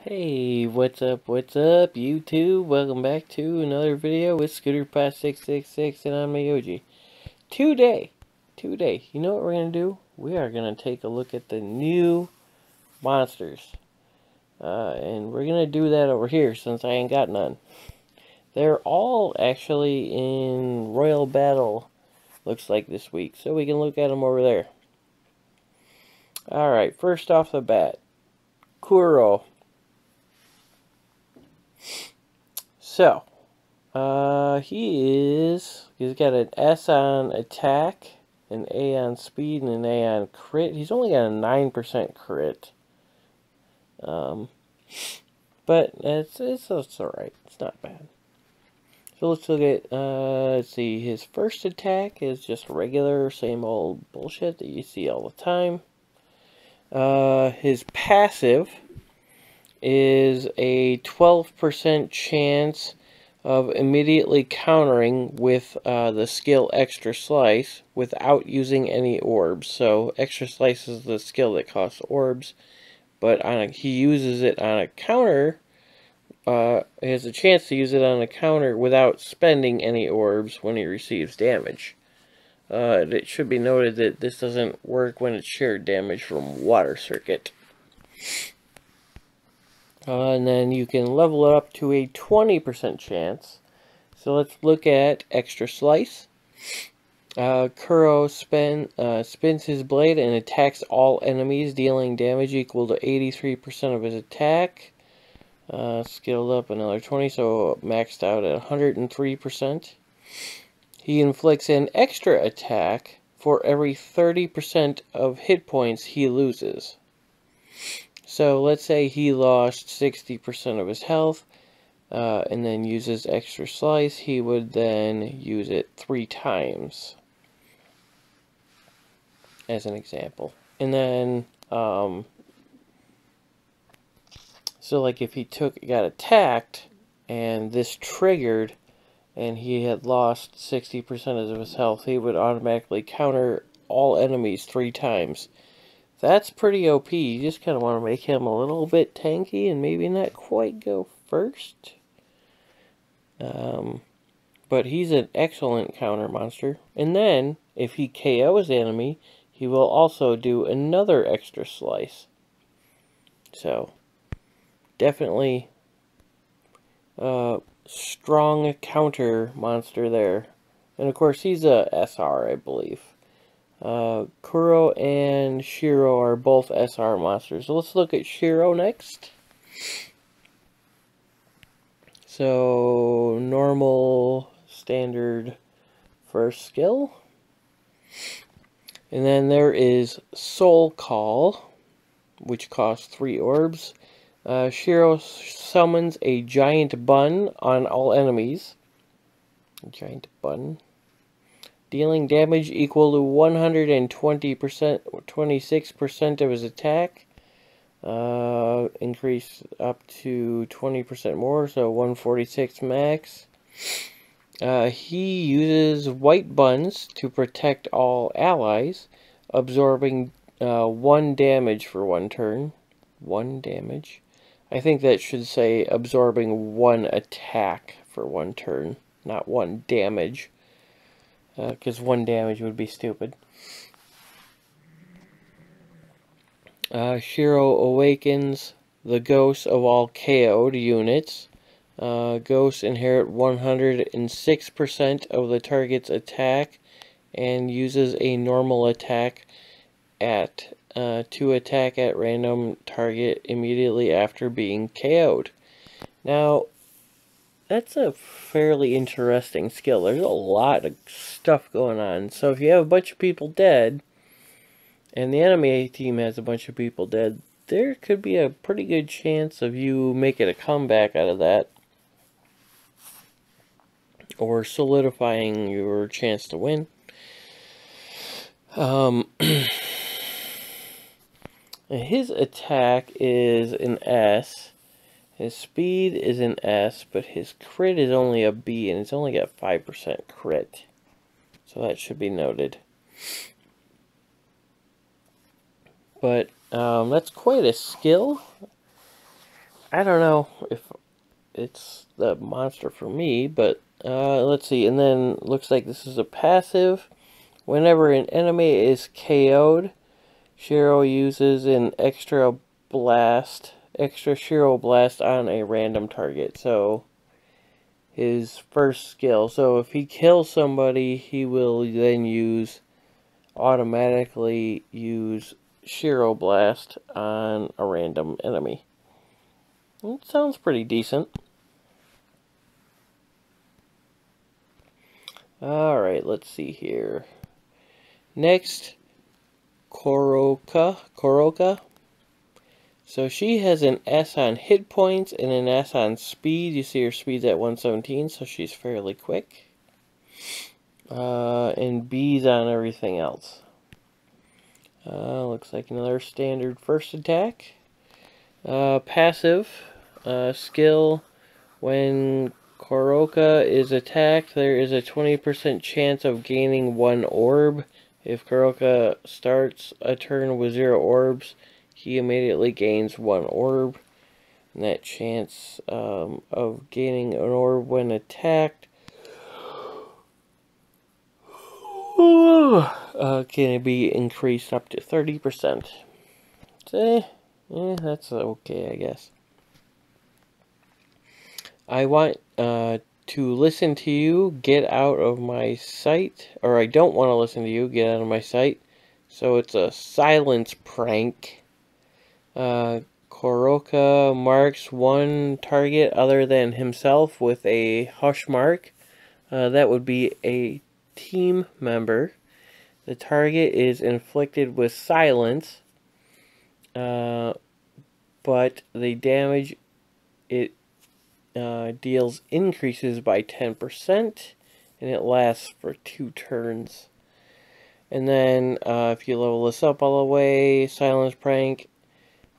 Hey, what's up, YouTube? Welcome back to another video with ScooterPass666 and I'm onymoji. Today, you know what we're going to do? We are going to take a look at the new monsters. And we're going to do that over here since I ain't got none. They're all actually in Royal Battle, looks like this week. So we can look at them over there. Alright, first off the bat, Kuro. So, he's got an S on attack, an A on speed, and an A on crit. He's only got a 9% crit. But it's alright. It's not bad. So let's look at, let's see, his first attack is just regular, same old bullshit that you see all the time. His passive is a 12% chance of immediately countering with the skill Extra Slice without using any orbs. So Extra Slice is the skill that costs orbs, but he uses it on a counter. He has a chance to use it on a counter without spending any orbs when he receives damage. It should be noted that this doesn't work when it's shared damage from Water Circuit. And then you can level it up to a 20% chance. So let's look at Extra Slice. Kuro spins his blade and attacks all enemies, dealing damage equal to 83% of his attack. Scaled up another 20, so maxed out at 103%. He inflicts an extra attack for every 30% of hit points he loses. So let's say he lost 60% of his health, and then uses Extra Slice. He would then use it 3 times, as an example. And then, so like if he got attacked, and this triggered, and he had lost 60% of his health, he would automatically counter all enemies 3 times. That's pretty OP. You just kind of want to make him a little bit tanky and maybe not quite go first. But he's an excellent counter monster. And then, if he KOs the enemy, he will also do another Extra Slice. So, definitely strong counter monster there. And of course, he's a SR, I believe. Kuro and Shiro are both SR monsters. So let's look at Shiro next. So, normal, standard first skill. And then there is Soul Call, which costs 3 orbs. Shiro summons a giant bun on all enemies. A giant bun. Dealing damage equal to 26% of his attack. Increase up to 20% more, so 146 max. He uses white buns to protect all allies, absorbing 1 damage for 1 turn. 1 damage. I think that should say absorbing 1 attack for 1 turn, not 1 damage. Because 1 damage would be stupid. Shiro awakens the ghosts of all KO'd units. Ghosts inherit 106% of the target's attack and uses a normal attack to attack at random target immediately after being KO'd. Now, that's a fairly interesting skill. There's a lot of stuff going on. So if you have a bunch of people dead, and the enemy team has a bunch of people dead, there could be a pretty good chance of you making a comeback out of that. Or solidifying your chance to win. His attack is an S. His speed is an S, but his crit is only a B, and it's only got 5% crit. So that should be noted. But that's quite a skill. I don't know if it's the monster for me, but let's see. And then looks like this is a passive. Whenever an enemy is KO'd, Shiro uses an extra Shiro blast on a random target. So his first skill. So if he kills somebody, he will then automatically use Shiro blast on a random enemy. It sounds pretty decent. Alright, let's see here. Next, Koroka. So she has an S on hit points and an S on speed. You see her speed's at 117, so she's fairly quick. And B's on everything else. Looks like another standard first attack. Passive skill. When Koroka is attacked, there is a 20% chance of gaining 1 orb. If Koroka starts a turn with 0 orbs, he immediately gains 1 orb. And that chance of gaining an orb when attacked can be increased up to 30%. That's okay, I guess. I want to listen to you, get out of my sight. Or I don't want to listen to you, get out of my sight. So it's a silence prank. Koroka marks one target other than himself with a hush mark. That would be a team member. The target is inflicted with silence, but the damage it deals increases by 10%, and it lasts for 2 turns. And then if you level this up all the way, silence prank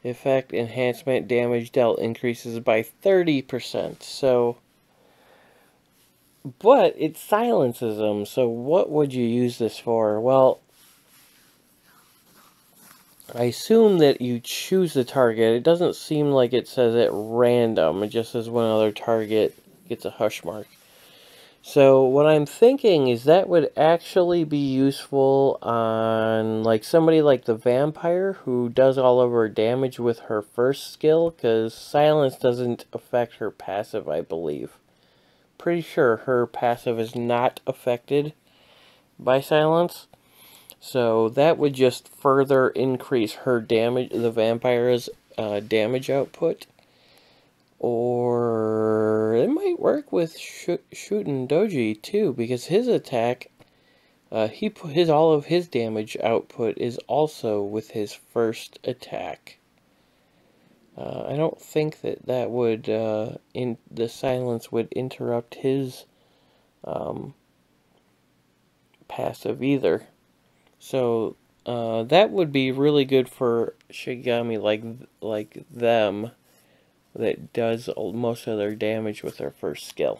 effect enhancement damage dealt increases by 30%. So, but it silences them. So what would you use this for? Well, I assume that you choose the target. It doesn't seem like it says at random. It just says one other target gets a hush mark. So what I'm thinking is that would actually be useful on like somebody like the vampire who does all of her damage with her first skill, because silence doesn't affect her passive, I believe. Pretty sure her passive is not affected by silence. So that would just further increase her damage, the vampire's damage output. Or it might work with Shootin' Doji too, because his attack, all of his damage output is also with his first attack. I don't think that would the silence would interrupt his passive either. So that would be really good for shikigami like them, that does most of their damage with their first skill.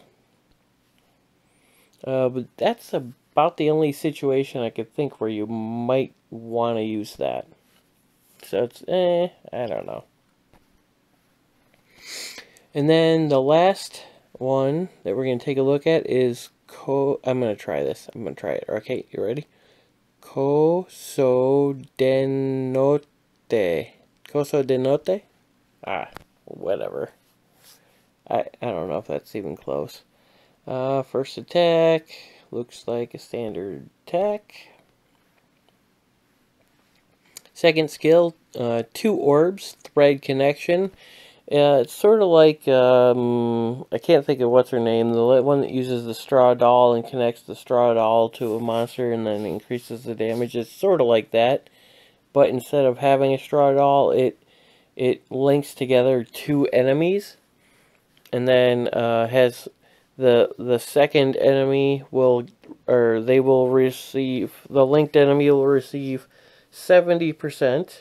But that's about the only situation I could think where you might want to use that. So it's, I don't know. And then the last one that we're going to take a look at is I'm going to try this. I'm going to try it. Okay, you ready? Kosodenote. Kosodenote? Whatever. I don't know if that's even close. First attack. Looks like a standard attack. Second skill, 2 orbs, thread connection. It's sort of like, I can't think of what's her name, the one that uses the straw doll and connects the straw doll to a monster and then increases the damage. It's sort of like that, but instead of having a straw doll, it links together 2 enemies, and then has the second enemy the linked enemy will receive 70%.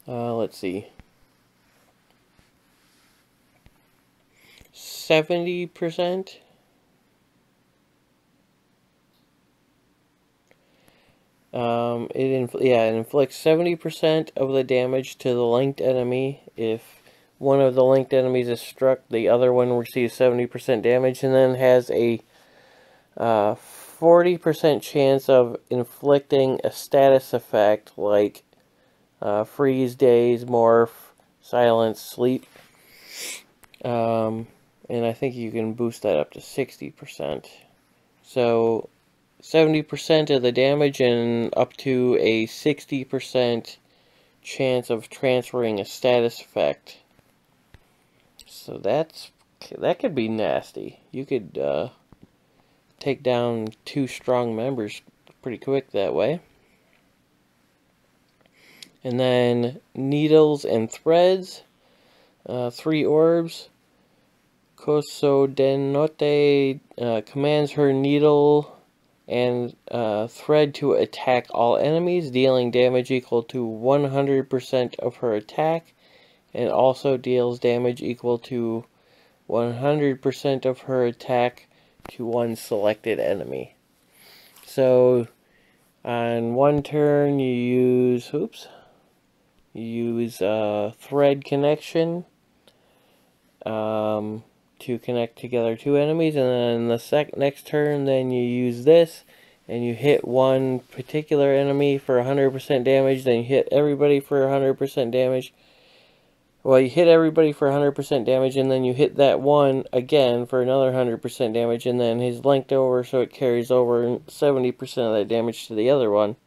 Let's see. 70%. It inflicts 70% of the damage to the linked enemy. If one of the linked enemies is struck, the other one receives 70% damage, and then has a 40% chance of inflicting a status effect like freeze, daze, morph, silence, sleep. And I think you can boost that up to 60%. So 70% of the damage and up to a 60% chance of transferring a status effect. So that could be nasty. You could take down 2 strong members pretty quick that way. And then needles and threads, 3 orbs. Kosodenote commands her needle and thread to attack all enemies, dealing damage equal to 100% of her attack, and also deals damage equal to 100% of her attack to one selected enemy. So on one turn you use thread connection to connect together 2 enemies, and then the next turn then you use this and you hit one particular enemy for 100% damage, then you hit everybody for 100% damage. Well, you hit everybody for 100% damage, and then you hit that one again for another 100% damage, and then he's linked over so it carries over 70% of that damage to the other one.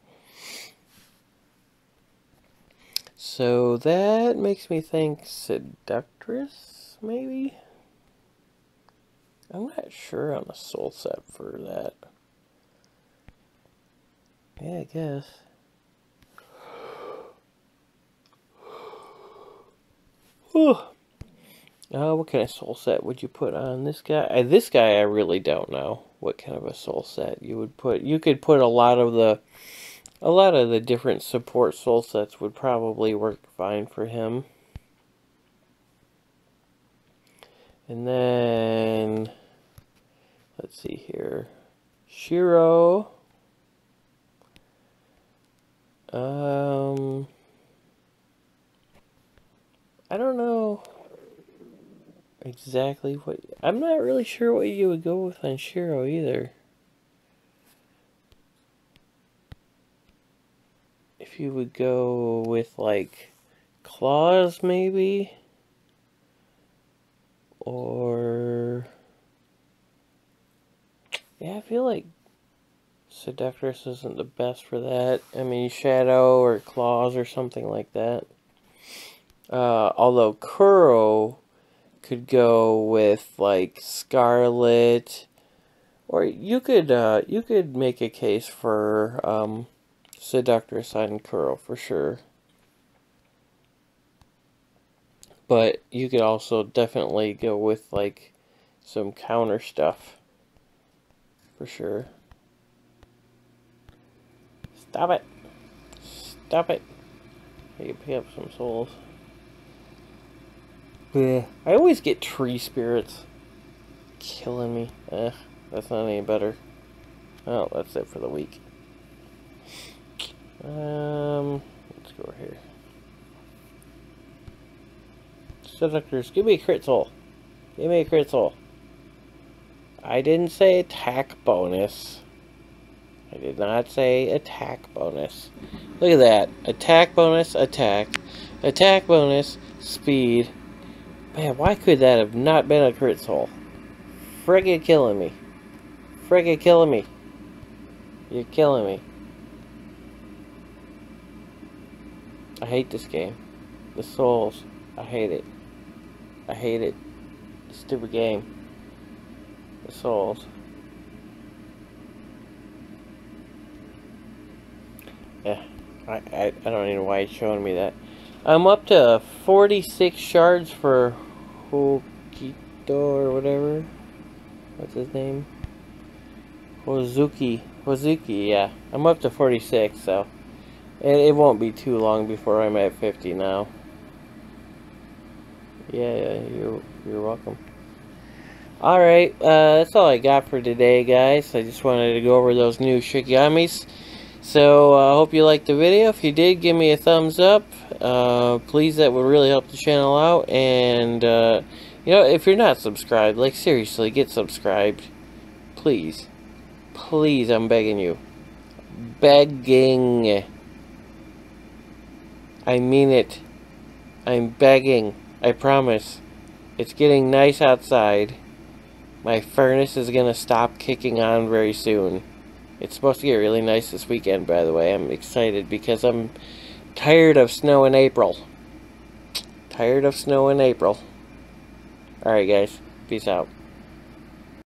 So that makes me think Seductress, maybe? I'm not sure on the soul set for that. Yeah, I guess. What kind of soul set would you put on this guy? This guy I really don't know what kind of a soul set you would put. You could put a lot of the different support soul sets would probably work fine for him. And then let's see here. Shiro. I don't know exactly what... I'm not really sure what you would go with on Shiro either. If you would go with, like, claws, maybe? Or... yeah, I feel like Seductress isn't the best for that. I mean, Shadow or Claws or something like that. Although Kuro could go with, like, Scarlet, or you could make a case for Seductress on Kuro for sure. But you could also definitely go with, like, some counter stuff for sure. Stop it! Stop it! I can pick up some souls. Yeah. I always get tree spirits. Killing me. That's not any better. Oh, that's it for the week. Let's go over here. Seductors, give me a crit soul. Give me a crit soul. I didn't say attack bonus. I did not say attack bonus. Look at that. Attack bonus, attack. Attack bonus, speed. Man, why could that have not been a crit soul? Friggin' killing me. Friggin' killing me. You're killing me. I hate this game. The souls. I hate it. I hate it. Stupid game. The souls. Yeah. I don't even know why it's showing me that. I'm up to 46 shards for Hokito or whatever. What's his name? Hozuki, yeah. I'm up to 46, so it won't be too long before I'm at 50 now. Yeah, you're welcome. Alright, that's all I got for today, guys. I just wanted to go over those new shikigamis. So I hope you liked the video. If you did, give me a thumbs up. Please, that would really help the channel out. And you know, if you're not subscribed, like seriously, get subscribed. Please. Please, I'm begging you. Begging. I mean it. I'm begging. I promise. It's getting nice outside. My furnace is going to stop kicking on very soon. It's supposed to get really nice this weekend, by the way. I'm excited because I'm tired of snow in April. Tired of snow in April. Alright, guys. Peace out.